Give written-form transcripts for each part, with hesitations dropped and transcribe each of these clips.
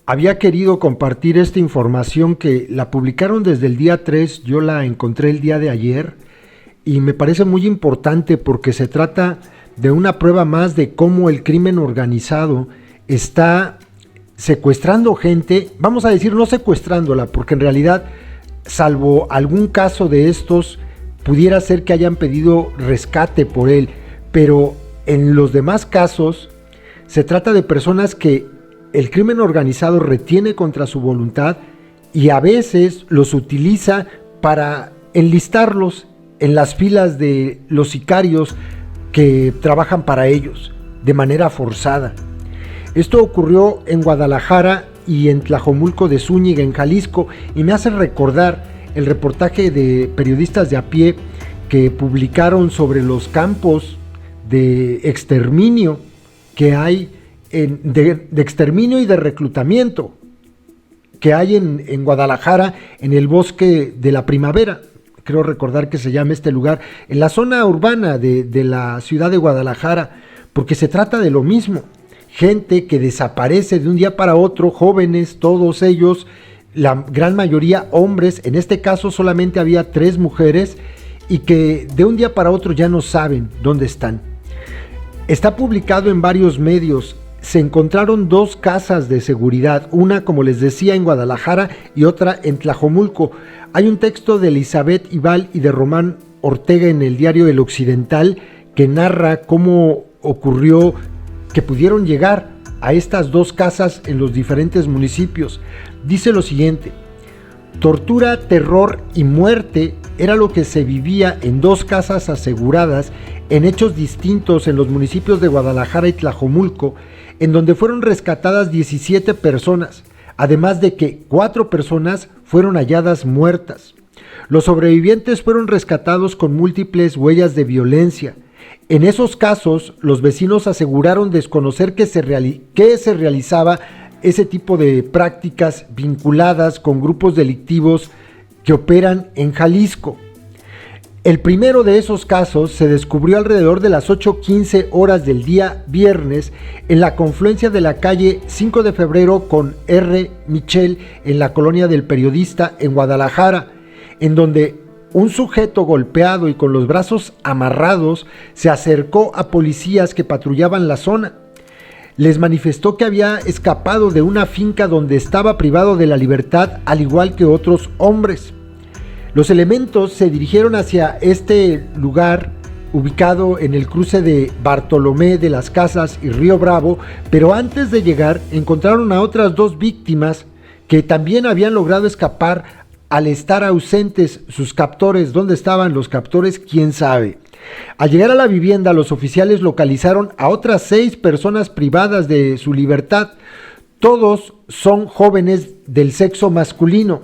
había querido compartir esta información que la publicaron desde el día 3, yo la encontré el día de ayer y me parece muy importante porque se trata de una prueba más de cómo el crimen organizado está secuestrando gente, vamos a decir no secuestrándola, porque en realidad, salvo algún caso de estos, pudiera ser que hayan pedido rescate por él, pero en los demás casos se trata de personas que el crimen organizado retiene contra su voluntad y a veces los utiliza para enlistarlos en las filas de los sicarios que trabajan para ellos de manera forzada. Esto ocurrió en Guadalajara y en Tlajomulco de Zúñiga, en Jalisco, y me hace recordar el reportaje de periodistas de a pie que publicaron sobre los campos de exterminio que hay, de exterminio y de reclutamiento que hay en Guadalajara, en el Bosque de la Primavera, creo recordar que se llama este lugar, en la zona urbana de la ciudad de Guadalajara, porque se trata de lo mismo, gente que desaparece de un día para otro, jóvenes, todos ellos, la gran mayoría hombres, en este caso solamente había 3 mujeres, y que de un día para otro ya no saben dónde están. Está publicado en varios medios. Se encontraron 2 casas de seguridad, una, como les decía, en Guadalajara y otra en Tlajomulco. Hay un texto de Elizabeth Ibal y de Román Ortega en el diario El Occidental que narra cómo ocurrió que pudieron llegar a estas 2 casas en los diferentes municipios. Dice lo siguiente: tortura, terror y muerte era lo que se vivía en 2 casas aseguradas en hechos distintos en los municipios de Guadalajara y Tlajomulco, en donde fueron rescatadas 17 personas, además de que 4 personas fueron halladas muertas. Los sobrevivientes fueron rescatados con múltiples huellas de violencia. En esos casos, los vecinos aseguraron desconocer que se realizaba ese tipo de prácticas vinculadas con grupos delictivos que operan en Jalisco. El primero de esos casos se descubrió alrededor de las 8:15 horas del día viernes en la confluencia de la calle 5 de febrero con R. Michel en la colonia del Periodista en Guadalajara, en donde un sujeto golpeado y con los brazos amarrados se acercó a policías que patrullaban la zona. Les manifestó que había escapado de una finca donde estaba privado de la libertad, al igual que otros hombres. Los elementos se dirigieron hacia este lugar ubicado en el cruce de Bartolomé de las Casas y Río Bravo, pero antes de llegar encontraron a otras 2 víctimas que también habían logrado escapar al estar ausentes sus captores. ¿Dónde estaban los captores? ¿Quién sabe? Al llegar a la vivienda, los oficiales localizaron a otras 6 personas privadas de su libertad. Todos son jóvenes del sexo masculino,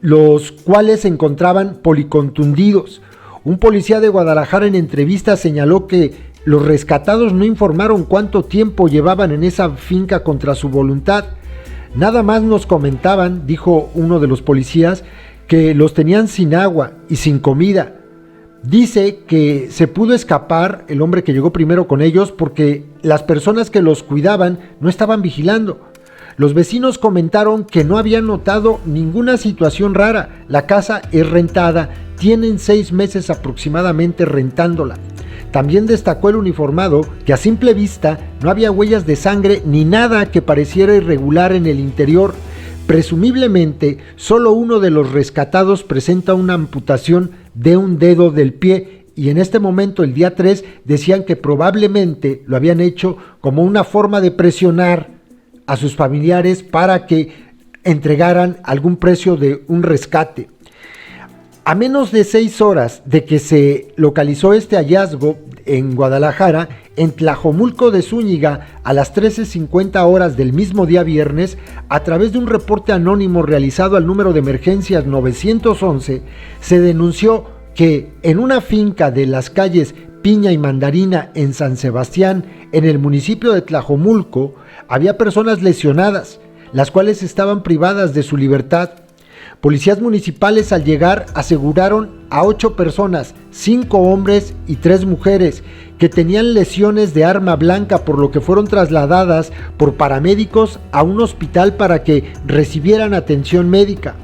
los cuales se encontraban policontundidos. Un policía de Guadalajara en entrevista señaló que los rescatados no informaron cuánto tiempo llevaban en esa finca contra su voluntad. Nada más nos comentaban, dijo uno de los policías, que los tenían sin agua y sin comida. Dice que se pudo escapar el hombre que llegó primero con ellos porque las personas que los cuidaban no estaban vigilando. Los vecinos comentaron que no habían notado ninguna situación rara. La casa es rentada, tienen 6 meses aproximadamente rentándola. También destacó el uniformado que a simple vista no había huellas de sangre ni nada que pareciera irregular en el interior. Presumiblemente, solo uno de los rescatados presenta una amputación de un dedo del pie y en este momento, el día 3, decían que probablemente lo habían hecho como una forma de presionar a sus familiares para que entregaran algún precio de un rescate. A menos de 6 horas de que se localizó este hallazgo en Guadalajara, en Tlajomulco de Zúñiga, a las 13:50 horas del mismo día viernes, a través de un reporte anónimo realizado al número de emergencias 911, se denunció que en una finca de las calles Piña y Mandarina en San Sebastián, en el municipio de Tlajomulco, había personas lesionadas, las cuales estaban privadas de su libertad. Policías municipales al llegar aseguraron a 8 personas, 5 hombres y 3 mujeres, que tenían lesiones de arma blanca, por lo que fueron trasladadas por paramédicos a un hospital para que recibieran atención médica.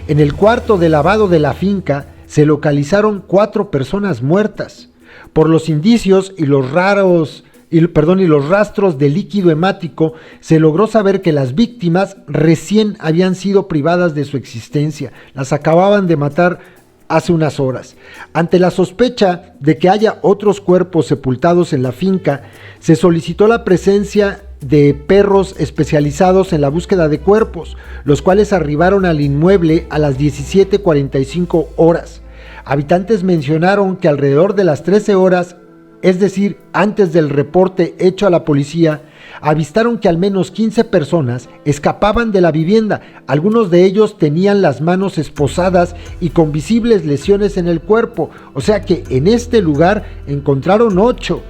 En el cuarto de lavado de la finca se localizaron 4 personas muertas. Por los indicios y los rastros de líquido hemático, se logró saber que las víctimas recién habían sido privadas de su existencia. Las acababan de matar hace unas horas. Ante la sospecha de que haya otros cuerpos sepultados en la finca, se solicitó la presencia de perros especializados en la búsqueda de cuerpos, los cuales arribaron al inmueble a las 17:45 horas. Habitantes mencionaron que alrededor de las 13 horas, es decir, antes del reporte hecho a la policía, avistaron que al menos 15 personas escapaban de la vivienda. Algunos de ellos tenían las manos esposadas y con visibles lesiones en el cuerpo. O sea que en este lugar encontraron 8,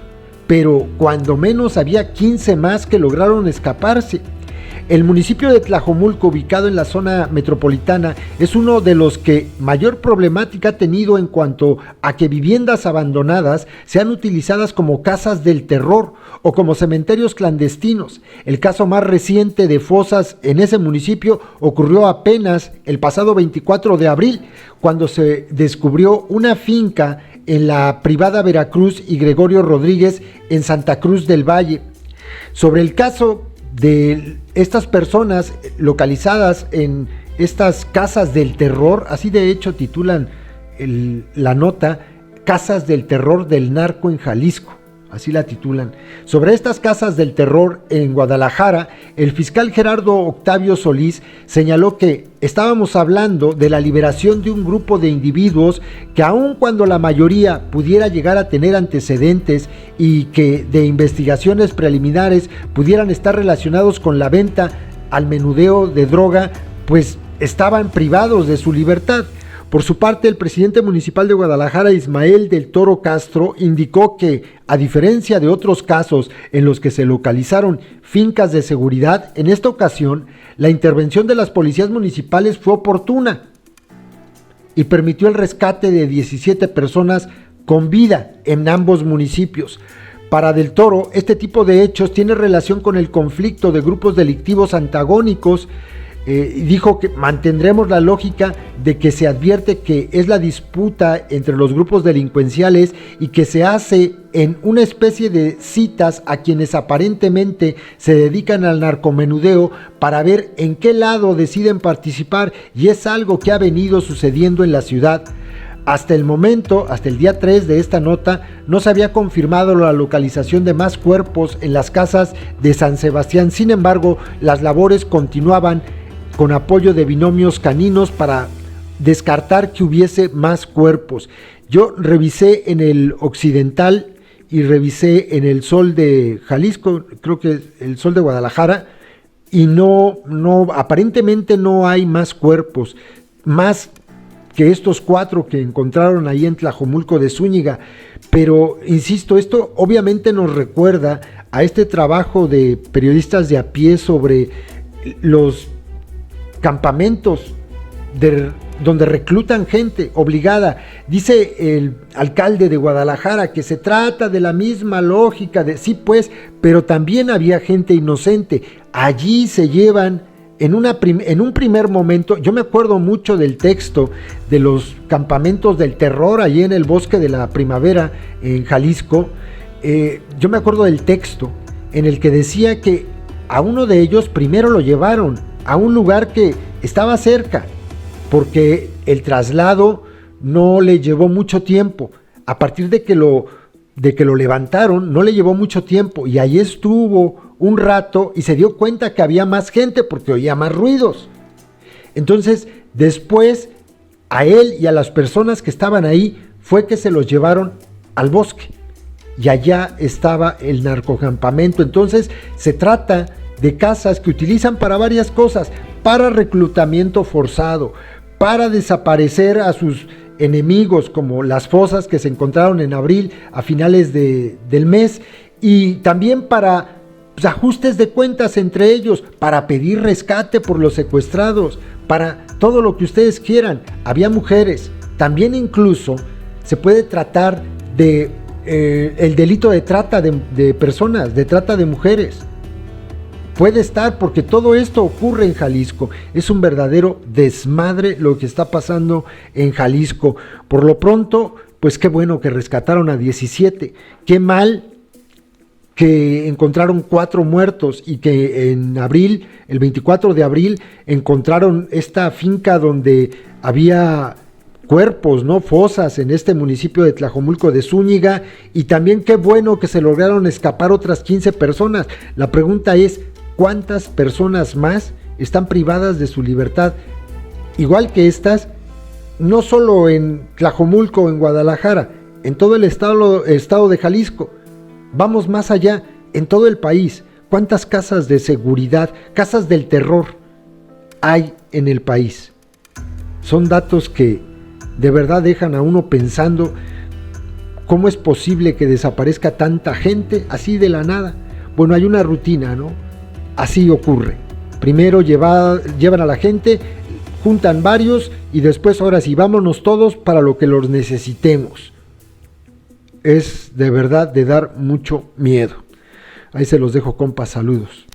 pero cuando menos había 15 más que lograron escaparse. El municipio de Tlajomulco, ubicado en la zona metropolitana, es uno de los que mayor problemática ha tenido en cuanto a que viviendas abandonadas sean utilizadas como casas del terror o como cementerios clandestinos. El caso más reciente de fosas en ese municipio ocurrió apenas el pasado 24 de abril, cuando se descubrió una finca en la privada Veracruz y Gregorio Rodríguez en Santa Cruz del Valle. Sobre el caso de estas personas localizadas en estas casas del terror, así de hecho titulan la nota, Casas del Terror del Narco en Jalisco, así la titulan. Sobre estas casas del terror en Guadalajara, el fiscal Gerardo Octavio Solís señaló que estábamos hablando de la liberación de un grupo de individuos que, aun cuando la mayoría pudiera llegar a tener antecedentes y que de investigaciones preliminares pudieran estar relacionados con la venta al menudeo de droga, pues estaban privados de su libertad. Por su parte, el presidente municipal de Guadalajara, Ismael del Toro Castro, indicó que, a diferencia de otros casos en los que se localizaron fincas de seguridad, en esta ocasión la intervención de las policías municipales fue oportuna y permitió el rescate de 17 personas con vida en ambos municipios. Para Del Toro, este tipo de hechos tiene relación con el conflicto de grupos delictivos antagónicos. Dijo que mantendremos la lógica de que se advierte que es la disputa entre los grupos delincuenciales y que se hace en una especie de citas a quienes aparentemente se dedican al narcomenudeo para ver en qué lado deciden participar, y es algo que ha venido sucediendo en la ciudad. Hasta el momento, hasta el día 3 de esta nota, no se había confirmado la localización de más cuerpos en las casas de San Sebastián. Sin embargo, las labores continuaban con apoyo de binomios caninos para descartar que hubiese más cuerpos. Yo revisé en el Occidental y revisé en el Sol de Jalisco, creo que el Sol de Guadalajara, y aparentemente no hay más cuerpos, más que estos 4 que encontraron ahí en Tlajomulco de Zúñiga. Pero, insisto, esto obviamente nos recuerda a este trabajo de periodistas de a pie sobre los campamentos donde reclutan gente obligada. Dice el alcalde de Guadalajara que se trata de la misma lógica de sí, pues, pero también había gente inocente. Allí se llevan en un primer momento. Yo me acuerdo mucho del texto de los campamentos del terror allí en el Bosque de la Primavera en Jalisco. Yo me acuerdo del texto en el que decía que a uno de ellos primero lo llevaron a un lugar que estaba cerca, porque el traslado no le llevó mucho tiempo. A partir de que lo levantaron, no le llevó mucho tiempo, y ahí estuvo un rato y se dio cuenta que había más gente porque oía más ruidos. Entonces, después, a él y a las personas que estaban ahí fue que se los llevaron al bosque, y allá estaba el narcocampamento. Entonces, se trata de casas que utilizan para varias cosas: para reclutamiento forzado, para desaparecer a sus enemigos, como las fosas que se encontraron en abril a finales del mes, y también para ajustes de cuentas entre ellos, para pedir rescate por los secuestrados, para todo lo que ustedes quieran. Había mujeres, también incluso se puede tratar de el delito de trata de personas, de trata de mujeres. Puede estar, porque todo esto ocurre en Jalisco. Es un verdadero desmadre lo que está pasando en Jalisco. Por lo pronto, pues qué bueno que rescataron a 17. Qué mal que encontraron 4 muertos y que en abril, el 24 de abril, encontraron esta finca donde había cuerpos, ¿no? Fosas en este municipio de Tlajomulco de Zúñiga. Y también qué bueno que se lograron escapar otras 15 personas. La pregunta es, ¿cuántas personas más están privadas de su libertad? Igual que estas, no solo en Tlajomulco o en Guadalajara, en todo el estado de Jalisco. Vamos más allá, en todo el país. ¿Cuántas casas de seguridad, casas del terror hay en el país? Son datos que de verdad dejan a uno pensando cómo es posible que desaparezca tanta gente así de la nada. Bueno, hay una rutina, ¿no? Así ocurre. Primero llevan a la gente, juntan varios y después ahora sí, vámonos todos para lo que los necesitemos. Es de verdad de dar mucho miedo. Ahí se los dejo, compas, saludos.